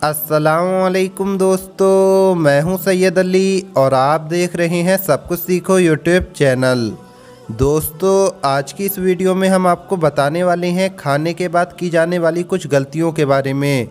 अस्सलामुअलैकुम दोस्तों, मैं हूं सैयद अली और आप देख रहे हैं सब कुछ सीखो यूट्यूब चैनल। दोस्तों, आज की इस वीडियो में हम आपको बताने वाले हैं खाने के बाद की जाने वाली कुछ गलतियों के बारे में।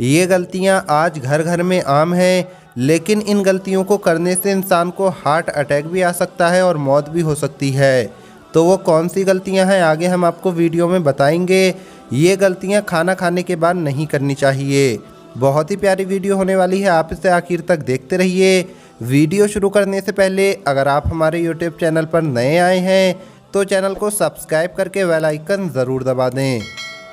ये गलतियां आज घर घर में आम हैं, लेकिन इन गलतियों को करने से इंसान को हार्ट अटैक भी आ सकता है और मौत भी हो सकती है। तो वो कौन सी गलतियां हैं आगे हम आपको वीडियो में बताएंगे। ये गलतियां खाना खाने के बाद नहीं करनी चाहिए। बहुत ही प्यारी वीडियो होने वाली है, आप इसे आखिर तक देखते रहिए। वीडियो शुरू करने से पहले अगर आप हमारे यूट्यूब चैनल पर नए आए हैं तो चैनल को सब्सक्राइब करके बेल आइकन ज़रूर दबा दें।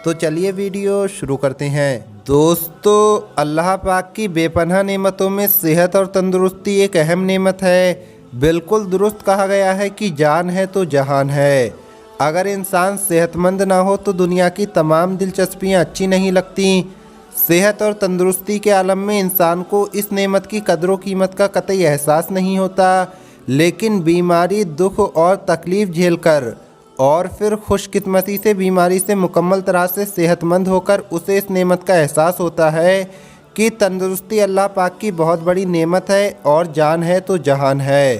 तो चलिए वीडियो शुरू करते हैं। दोस्तों, अल्लाह पाक की बेपनाह नेमतों में सेहत और तंदुरुस्ती एक अहम नेमत है। बिल्कुल दुरुस्त कहा गया है कि जान है तो जहान है। अगर इंसान सेहतमंद ना हो तो दुनिया की तमाम दिलचस्पियाँ अच्छी नहीं लगती। सेहत और तंदुरुस्ती के आलम में इंसान को इस नेमत की कदर कीमत का कतई एहसास नहीं होता, लेकिन बीमारी, दुख और तकलीफ़ झेलकर और फिर खुशकिस्मती से बीमारी से मुकम्मल तरह से सेहतमंद होकर उसे इस नेमत का एहसास होता है कि तंदुरुस्ती अल्लाह पाक की बहुत बड़ी नेमत है और जान है तो जहान है।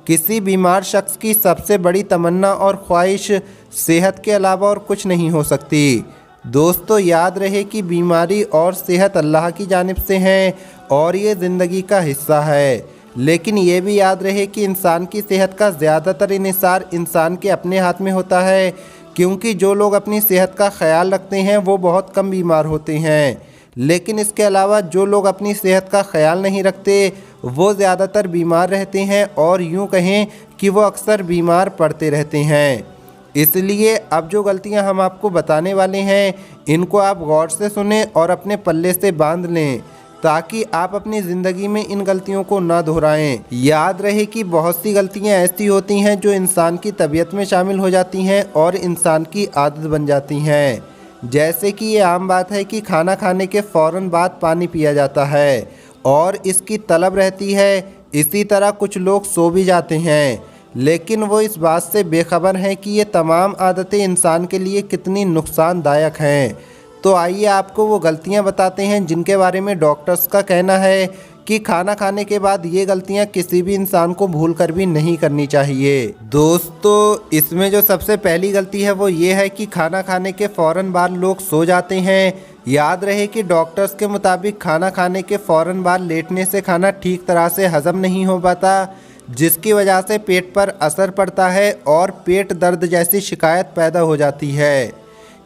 किसी बीमार शख्स की सबसे बड़ी तमन्ना और ख्वाहिश सेहत के अलावा और कुछ नहीं हो सकती। दोस्तों, याद रहे कि बीमारी और सेहत अल्लाह की जानिब से हैं और ये ज़िंदगी का हिस्सा है। लेकिन ये भी याद रहे कि इंसान की सेहत का ज़्यादातर इन्हिसार इंसान के अपने हाथ में होता है, क्योंकि जो लोग अपनी सेहत का ख्याल रखते हैं वो बहुत कम बीमार होते हैं। लेकिन इसके अलावा जो लोग अपनी सेहत का ख्याल नहीं रखते वो ज़्यादातर बीमार रहते हैं और यूँ कहें कि वो अक्सर बीमार पड़ते रहते हैं। इसलिए अब जो गलतियां हम आपको बताने वाले हैं इनको आप गौर से सुने और अपने पल्ले से बांध लें, ताकि आप अपनी ज़िंदगी में इन गलतियों को ना दोहराएं। याद रहे कि बहुत सी गलतियां ऐसी होती हैं जो इंसान की तबीयत में शामिल हो जाती हैं और इंसान की आदत बन जाती हैं। जैसे कि ये आम बात है कि खाना खाने के फ़ौरन बाद पानी पिया जाता है और इसकी तलब रहती है। इसी तरह कुछ लोग सो भी जाते हैं, लेकिन वो इस बात से बेखबर हैं कि ये तमाम आदतें इंसान के लिए कितनी नुकसानदायक हैं। तो आइए आपको वो गलतियां बताते हैं जिनके बारे में डॉक्टर्स का कहना है कि खाना खाने के बाद ये गलतियां किसी भी इंसान को भूल कर भी नहीं करनी चाहिए। दोस्तों, इसमें जो सबसे पहली गलती है वो ये है कि खाना खाने के फ़ौरन बाद लोग सो जाते हैं। याद रहे कि डॉक्टर्स के मुताबिक खाना खाने के फ़ौरन बाद लेटने से खाना ठीक तरह से हज़म नहीं हो पाता, जिसकी वजह से पेट पर असर पड़ता है और पेट दर्द जैसी शिकायत पैदा हो जाती है।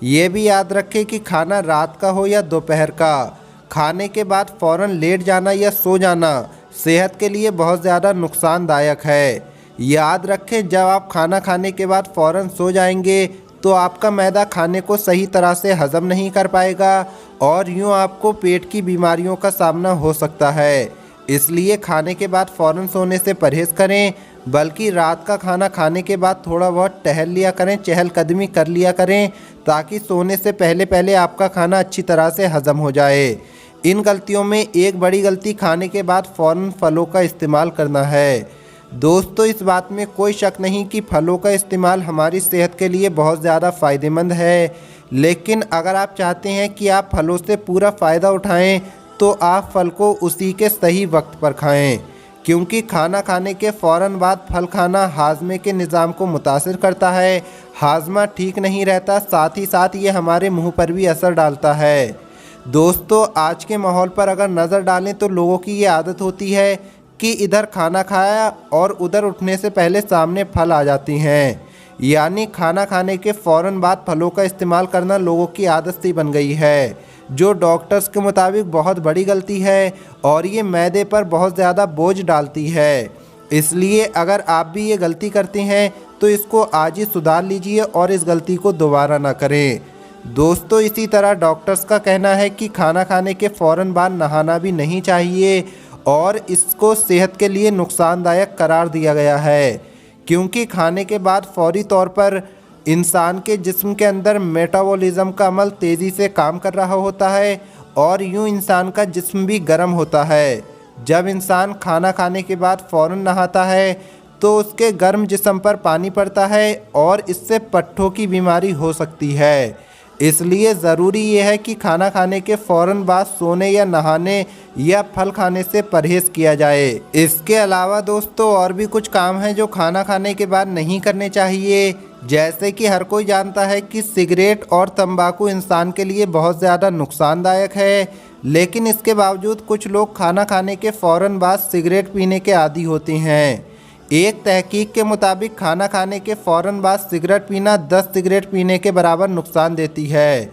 ये भी याद रखें कि खाना रात का हो या दोपहर का, खाने के बाद फ़ौरन लेट जाना या सो जाना सेहत के लिए बहुत ज़्यादा नुकसानदायक है। याद रखें, जब आप खाना खाने के बाद फ़ौरन सो जाएंगे तो आपका मैदा खाने को सही तरह से हज़म नहीं कर पाएगा और यूँ आपको पेट की बीमारियों का सामना हो सकता है। इसलिए खाने के बाद फ़ौरन सोने से परहेज़ करें, बल्कि रात का खाना खाने के बाद थोड़ा बहुत टहल लिया करें, चहलकदमी कर लिया करें, ताकि सोने से पहले पहले आपका खाना अच्छी तरह से हज़म हो जाए। इन गलतियों में एक बड़ी गलती खाने के बाद फ़ौरन फलों का इस्तेमाल करना है। दोस्तों, इस बात में कोई शक नहीं कि फलों का इस्तेमाल हमारी सेहत के लिए बहुत ज़्यादा फ़ायदेमंद है, लेकिन अगर आप चाहते हैं कि आप फलों से पूरा फ़ायदा उठाएँ तो आप फल को उसी के सही वक्त पर खाएं, क्योंकि खाना खाने के फ़ौरन बाद फल खाना हाजमे के निज़ाम को मुतासिर करता है। हाजमा ठीक नहीं रहता, साथ ही साथ ये हमारे मुंह पर भी असर डालता है। दोस्तों, आज के माहौल पर अगर नज़र डालें तो लोगों की ये आदत होती है कि इधर खाना खाया और उधर उठने से पहले सामने फल आ जाती हैं। यानी खाना खाने के फ़ौरन बाद फलों का इस्तेमाल करना लोगों की आदत सी बन गई है, जो डॉक्टर्स के मुताबिक बहुत बड़ी गलती है और ये मैदे पर बहुत ज़्यादा बोझ डालती है। इसलिए अगर आप भी ये गलती करते हैं तो इसको आज ही सुधार लीजिए और इस गलती को दोबारा ना करें। दोस्तों, इसी तरह डॉक्टर्स का कहना है कि खाना खाने के फ़ौरन बाद नहाना भी नहीं चाहिए और इसको सेहत के लिए नुकसानदायक करार दिया गया है, क्योंकि खाने के बाद फौरी तौर पर इंसान के जिस्म के अंदर मेटाबॉलिज्म का अमल तेज़ी से काम कर रहा होता है और यूं इंसान का जिस्म भी गर्म होता है। जब इंसान खाना खाने के बाद फ़ौरन नहाता है तो उसके गर्म जिस्म पर पानी पड़ता है और इससे पट्ठों की बीमारी हो सकती है। इसलिए ज़रूरी ये है कि खाना खाने के फ़ौरन बाद सोने या नहाने या फल खाने से परहेज़ किया जाए। इसके अलावा दोस्तों और भी कुछ काम हैं जो खाना खाने के बाद नहीं करने चाहिए। जैसे कि हर कोई जानता है कि सिगरेट और तंबाकू इंसान के लिए बहुत ज़्यादा नुकसानदायक है, लेकिन इसके बावजूद कुछ लोग खाना खाने के फ़ौरन बाद सिगरेट पीने के आदी होते हैं। एक तहकीक के मुताबिक खाना खाने के फ़ौरन बाद सिगरेट पीना 10 सिगरेट पीने के बराबर नुकसान देती है।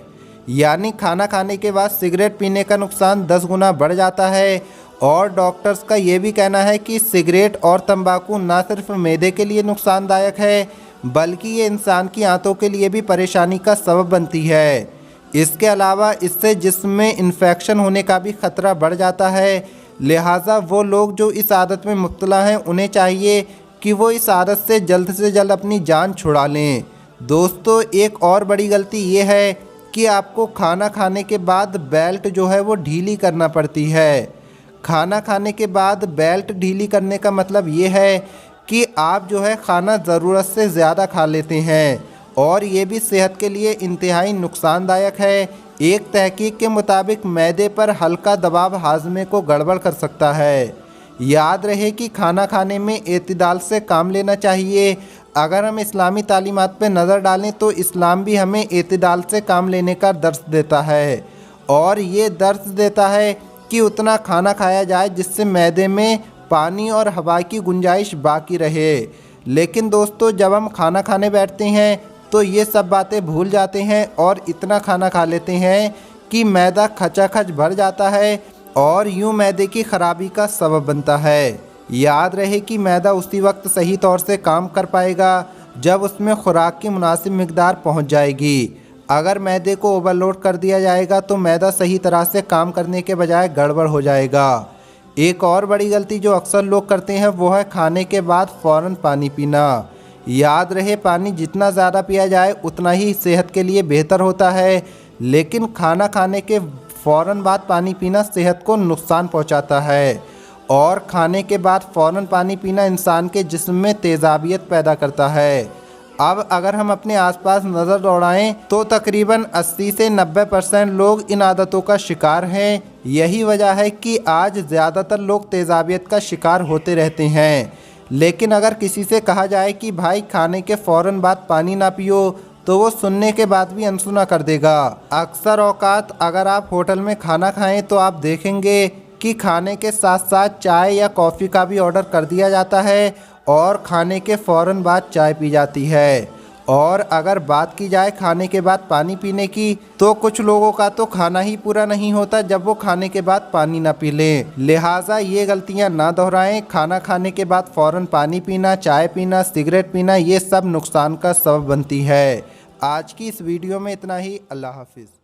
यानी खाना खाने के बाद सिगरेट पीने का नुकसान 10 गुना बढ़ जाता है। और डॉक्टर्स का ये भी कहना है कि सिगरेट और तंबाकू न सिर्फ मैदे के लिए नुकसानदायक है, बल्कि ये इंसान की आंतों के लिए भी परेशानी का सबब बनती है। इसके अलावा इससे जिस्म में इन्फेक्शन होने का भी ख़तरा बढ़ जाता है। लिहाजा वो लोग जो इस आदत में मुब्तला हैं उन्हें चाहिए कि वो इस आदत से जल्द अपनी जान छुड़ा लें। दोस्तों एक और बड़ी गलती ये है कि आपको खाना खाने के बाद बेल्ट जो है वो ढीली करना पड़ती है। खाना खाने के बाद बेल्ट ढीली करने का मतलब ये है कि आप जो है खाना ज़रूरत से ज़्यादा खा लेते हैं और ये भी सेहत के लिए इंतहाई नुकसानदायक है। एक तहकीक के मुताबिक मैदे पर हल्का दबाव हाजमे को गड़बड़ कर सकता है। याद रहे कि खाना खाने में एतदाल से काम लेना चाहिए। अगर हम इस्लामी तालीमात पर नज़र डालें तो इस्लाम भी हमें एतदाल से काम लेने का दर्स देता है और ये दर्स देता है कि उतना खाना खाया जाए जिससे मैदे में पानी और हवा की गुंजाइश बाकी रहे। लेकिन दोस्तों जब हम खाना खाने बैठते हैं तो ये सब बातें भूल जाते हैं और इतना खाना खा लेते हैं कि मैदा खचाखच भर जाता है और यूं मैदे की खराबी का सबब बनता है। याद रहे कि मैदा उसी वक्त सही तौर से काम कर पाएगा जब उसमें खुराक की मुनासिब मिकदार पहुंच जाएगी। अगर मैदे को ओवरलोड कर दिया जाएगा तो मैदा सही तरह से काम करने के बजाय गड़बड़ हो जाएगा। एक और बड़ी गलती जो अक्सर लोग करते हैं वो है खाने के बाद फ़ौरन पानी पीना। याद रहे पानी जितना ज़्यादा पिया जाए उतना ही सेहत के लिए बेहतर होता है, लेकिन खाना खाने के फ़ौरन बाद पानी पीना सेहत को नुकसान पहुंचाता है और खाने के बाद फ़ौरन पानी पीना इंसान के जिस्म में तेज़ाबियत पैदा करता है। अब अगर हम अपने आसपास नज़र दौड़ाएं तो तकरीबन 80 से 90% लोग इन आदतों का शिकार हैं। यही वजह है कि आज ज़्यादातर लोग तेज़ाबियत का शिकार होते रहते हैं। लेकिन अगर किसी से कहा जाए कि भाई खाने के फ़ौरन बाद पानी ना पियो तो वो सुनने के बाद भी अनसुना कर देगा। अक्सर औकात अगर आप होटल में खाना खाएं तो आप देखेंगे कि खाने के साथ साथ चाय या कॉफ़ी का भी ऑर्डर कर दिया जाता है और खाने के फ़ौरन बाद चाय पी जाती है। और अगर बात की जाए खाने के बाद पानी पीने की तो कुछ लोगों का तो खाना ही पूरा नहीं होता जब वो खाने के बाद पानी ना पी लें। लिहाजा ये गलतियां ना दोहराएं। खाना खाने के बाद फ़ौरन पानी पीना, चाय पीना, सिगरेट पीना ये सब नुकसान का सबब बनती है। आज की इस वीडियो में इतना ही। अल्लाह हाफिज़।